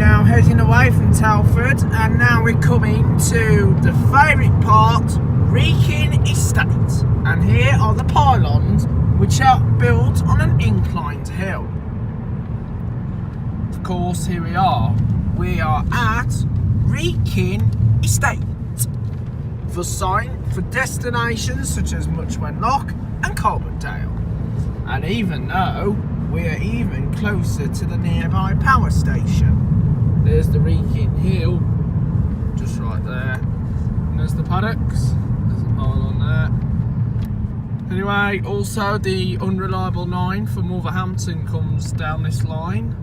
now heading away from Telford, and now we're coming to the favourite part, Wrekin Estate. And here are the pylons, which are built on an inclined hill. Of course, here we are. We are at Wrekin Estate for destinations such as Muchwen Lock and Coalbrookdale. And even though we are even closer to the nearby power station. There's the Wrekin Hill, just right there. And there's the paddocks. There's a pylon there. Anyway, also the unreliable 9 from Wolverhampton comes down this line.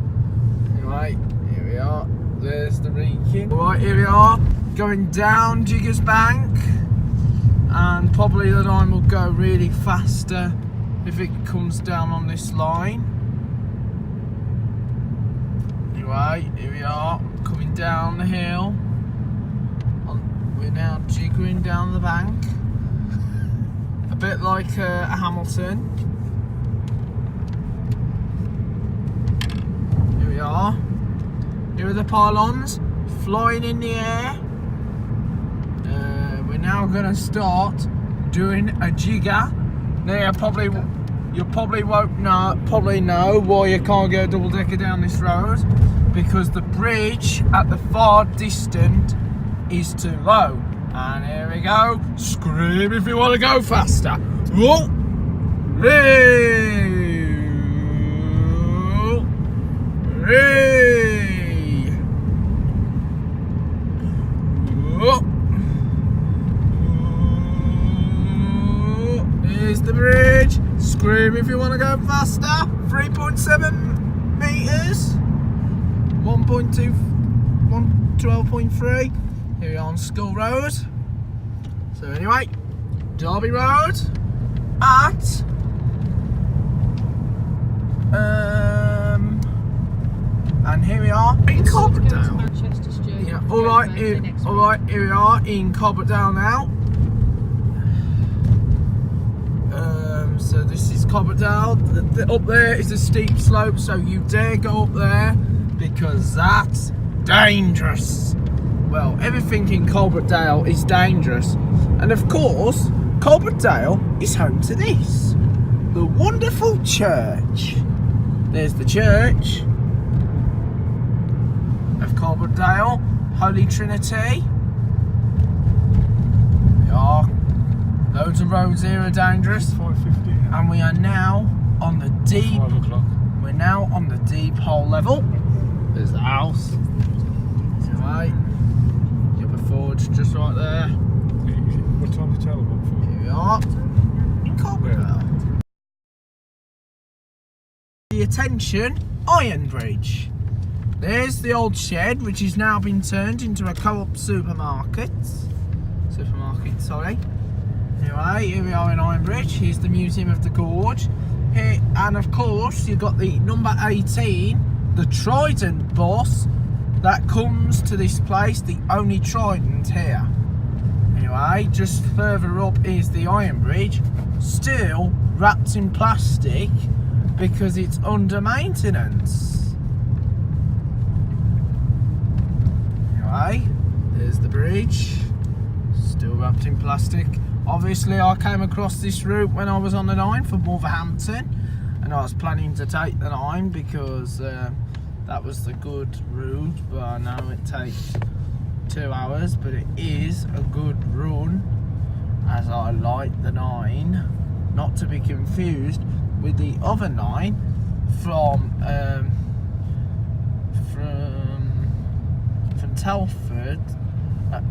Anyway, here we are. There's the Wrekin. Right, here we are, going down Jiggers Bank. And probably the 9 will go really faster if it comes down on this line. Anyway, here we are, coming down the hill. We're now jiggering down the bank. A bit like a Hamilton. Here we are. Here are the pylons, flying in the air. We're now going to start doing a jigger. Now, you probably won't know why you can't go double decker down this road, because the bridge at the far distant is too low. And here we go. Scream if you want to go faster. Whoa. Hey. Hey. Whoa. Here's the bridge. Scream if you want to go faster. 3.7 metres. 1.2, 12.3. Here we are on School Road. So anyway, Derby Road at and here we are in Coalbrookdale. Yeah, alright, here we are in Coalbrookdale now. So this is Coalbrookdale. Up there is a steep slope, so you dare go up there, because that's dangerous. Well, everything in Coalbrookdale is dangerous. And of course, Coalbrookdale is home to this, the wonderful church. There's the church of Coalbrookdale, Holy Trinity. We are. Loads of roads here are dangerous. 5:50. And we are now on the deep. 5 o'clock. We're now on the deep hole level. There's the house. Right. You're forge just right there. What time is the telephone for? Here we are. In Coalbrookdale. The attention, Iron Bridge. There's the old shed, which has now been turned into a co-op supermarket. Sorry. Anyway, here we are in Iron Bridge. Here's the Museum of the Gorge. Here, and of course, you've got the number 18, the Trident bus that comes to this place, the only Trident here. Anyway, just further up is the Iron Bridge, still wrapped in plastic because it's under maintenance. Anyway, there's the bridge, still wrapped in plastic. Obviously, I came across this route when I was on the 9 from Wolverhampton, and I was planning to take the 9 because that was the good route, but I know it takes 2 hours, but it is a good run, as I like the 9, not to be confused with the other 9 from Telford.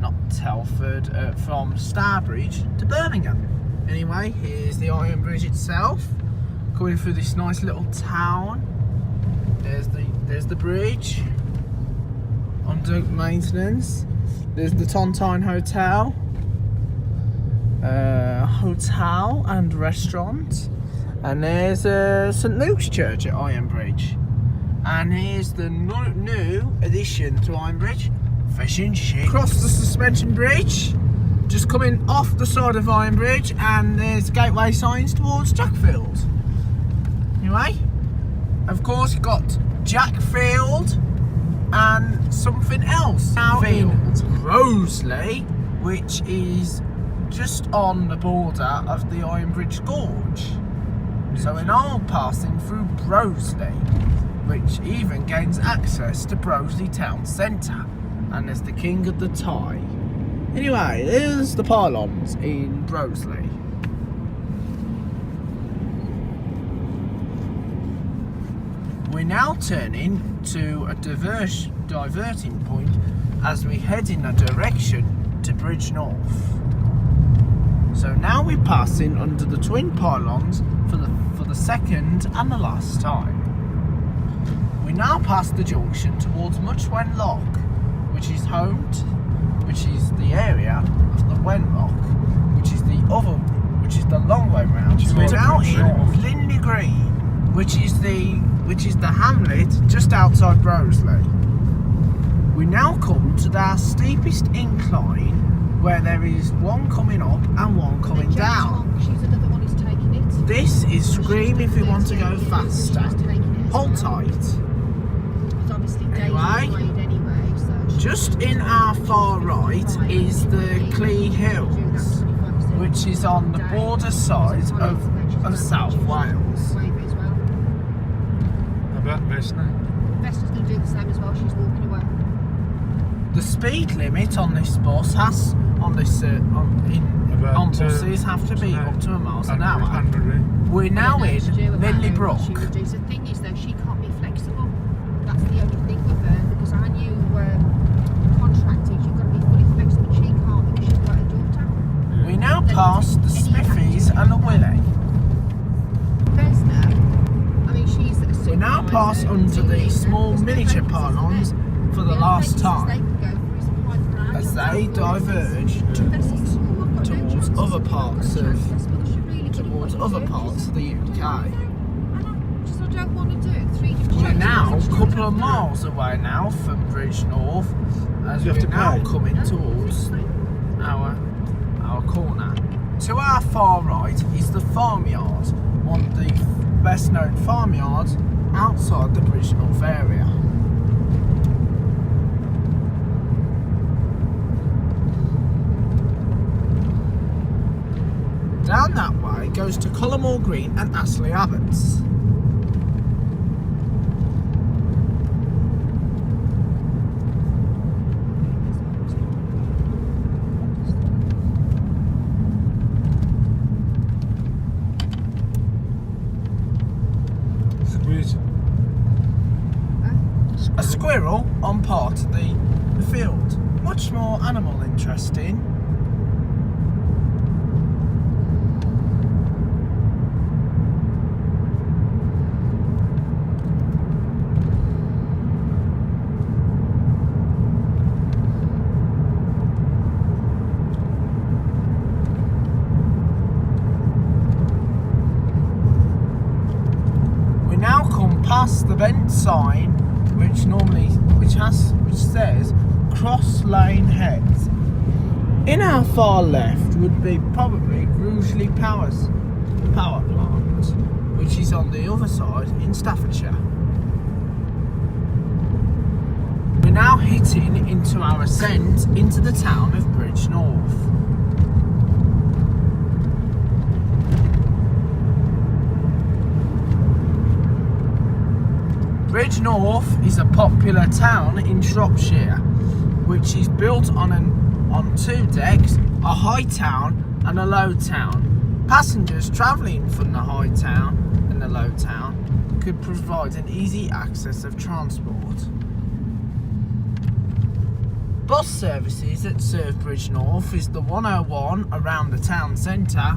Not Telford, from Starbridge to Birmingham. Anyway, here's the Iron Bridge itself, going through this nice little town. There's the bridge under maintenance. There's the Tontine Hotel, hotel and restaurant, and there's St Luke's Church at Iron Bridge. And here's the new addition to Iron Bridge, Fish and Chips. Across the suspension bridge, just coming off the side of Iron Bridge, and there's gateway signs towards Jackfield. Anyway, of course, you've got Jackfield and something else. Now in Roseley, which is just on the border of the Ironbridge Gorge. So we're now passing through Broseley, which even gains access to Broseley town centre, and is the king of the Tye. Anyway, there's the pylons in Broseley. We're now turning to a diverting point as we head in a direction to Bridge North. So now we're passing under the twin pylons for the second and the last time. We now pass the junction towards Muchwen Lock, which is the area of the Wen Lock, which is the long way round. We're now in Linley Green, which is the hamlet just outside Broseley. We now come to our steepest incline, where there is one coming up and one coming down. She's another one who's taking it. This is Scream if we want to go faster. Hold tight. Anyway, just in our far right is the Clee Hills, which is on the border side of South Wales. About Vesna? Vesna's going to do the same as well, she's walking away. The speed limit on this bus buses have to be up to 1 mile an hour. We're now in Linley Brook. The thing is though, she can't be flexible. That's the only thing with her, because our new contracting, she's got to be fully flexible. She can't because she's got a daughter. We now pass the Smithies and the Willie. Vesna, I mean, she's a supervisor. We now pass under the small miniature pylons for the last time, as they diverge towards other parts of the UK. We're now a couple of miles away now from Bridge North, as we're now coming towards our corner. To our far right is the farmyard, one of the best known farmyards outside the Bridge North area. Down that way goes to Cullamore Green and Astley Abbots. A squirrel on part of the field. Much more animal interesting. We now come past the bent sign, which says Cross Lane Heads. In our far left would be probably Rugeley Power Plant, which is on the other side in Staffordshire. We're now hitting into our ascent into the town of Bridge North. Bridge North is a popular town in Shropshire, which is built on two decks, a high town and a low town. Passengers travelling from the high town and the low town could provide an easy access of transport. Bus services that serve Bridge North is the 101 around the town centre,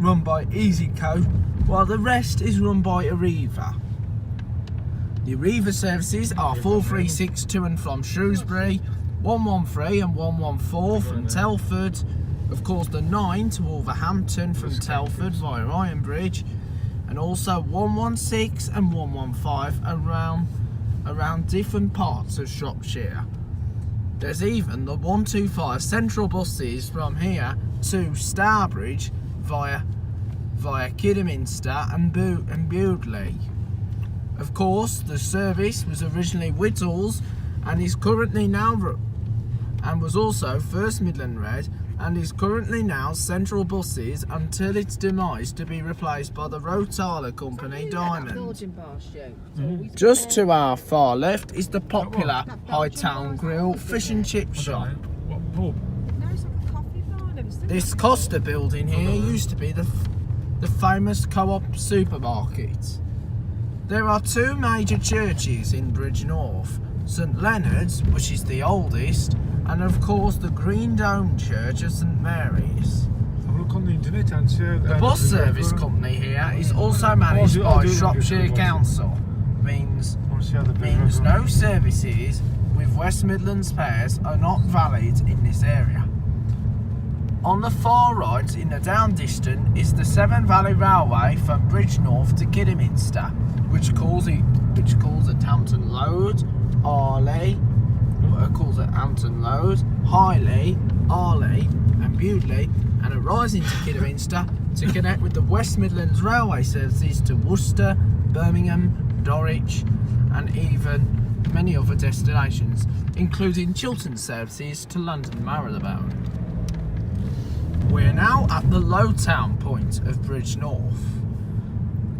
run by EasyCo, while the rest is run by Arriva. The Arriva services are 436 to and from Shrewsbury, 113 and 114 from Telford, of course the 9 to Wolverhampton from Telford via Ironbridge, and also 116 and 115 around different parts of Shropshire. There's even the 125 central buses from here to Starbridge via Kidderminster and Bewdley. Of course, the service was originally Whittles and is currently and was also First Midland Red, and is currently now Central Buses until its demise to be replaced by the Rotala Company Diamond. Just to our far left is the popular Hightown Grill fish and chip shop. What pub? No, it's like a coffee bar. I've never seen This it. Costa building here used to be the famous Co-op supermarket. There are two major churches in Bridgnorth, St Leonard's, which is the oldest, and of course the Green Dome Church of St Mary's. Have a look on the internet and see how The bus service company here is also managed by Shropshire Council, means no services with West Midlands pairs are not valid in this area. On the far right, in the down distance, is the Severn Valley Railway from Bridgnorth to Kidderminster, which calls it Hampton Road, Hampton Road, Highley, Arley and Bewdley, and a rise into Kidderminster to connect with the West Midlands Railway services to Worcester, Birmingham, Norwich and even many other destinations, including Chiltern services to London Marylebone. We're now at the Lowtown point of Bridgnorth.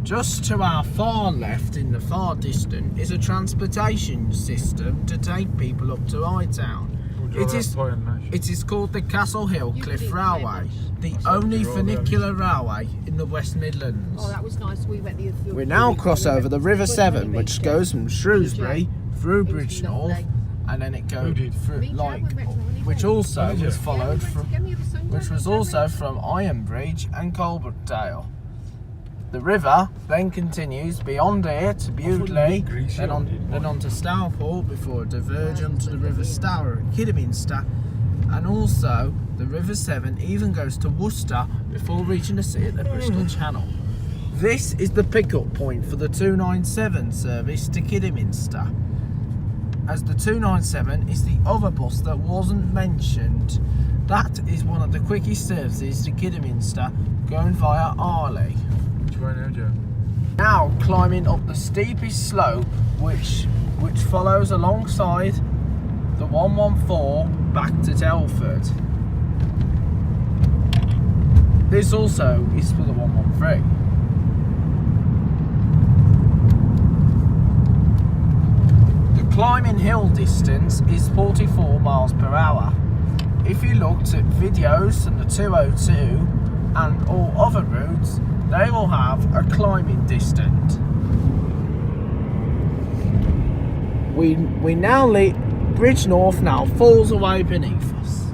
Just to our far left in the far distance is a transportation system to take people up to Hightown. It is called the Castle Hill Cliff Railway, the only funicular railway in the West Midlands. Oh, that was nice. We went the other. We now cross over the River Severn, which goes from Shrewsbury through Bridgnorth, and then it goes through which was also from Ironbridge and Coalbrookdale. The river then continues beyond here to Bewdley, then on to Stourport before it diverges onto the River Stour at Kidderminster, and also the River Severn even goes to Worcester before reaching the sea at the Bristol Channel. This is the pickup point for the 297 service to Kidderminster, as the 297 is the other bus that wasn't mentioned. That is one of the quickest services to Kidderminster, going via Arley. Now climbing up the steepest slope which follows alongside the 114 back to Telford. This also is for the 113. The climbing hill distance is 44 miles per hour. If you looked at videos from the 202 and all other routes, they will have a climbing distance. We now Bridgnorth now falls away beneath us.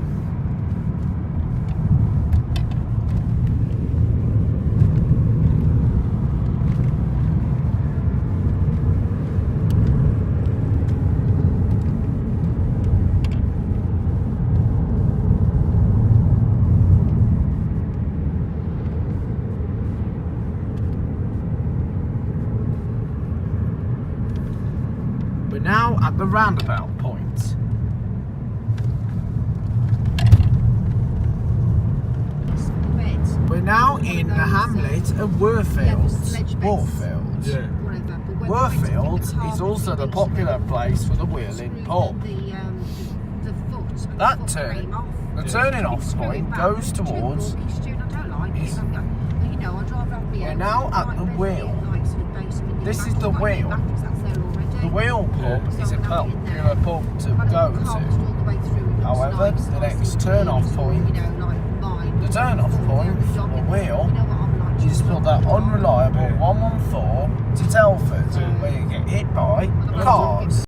We're now at the roundabout point. We're now in the hamlet of Worfields. Worfields is also the popular place for the Wheeling pub. That the turning off point goes towards we're now at the Wheel. This is the Wheel. The Wheel pub is a popular pub to go to. However, the next turn-off point, the turn-off point for the Wheel is for the unreliable 114 to Telford, where you get hit by cars.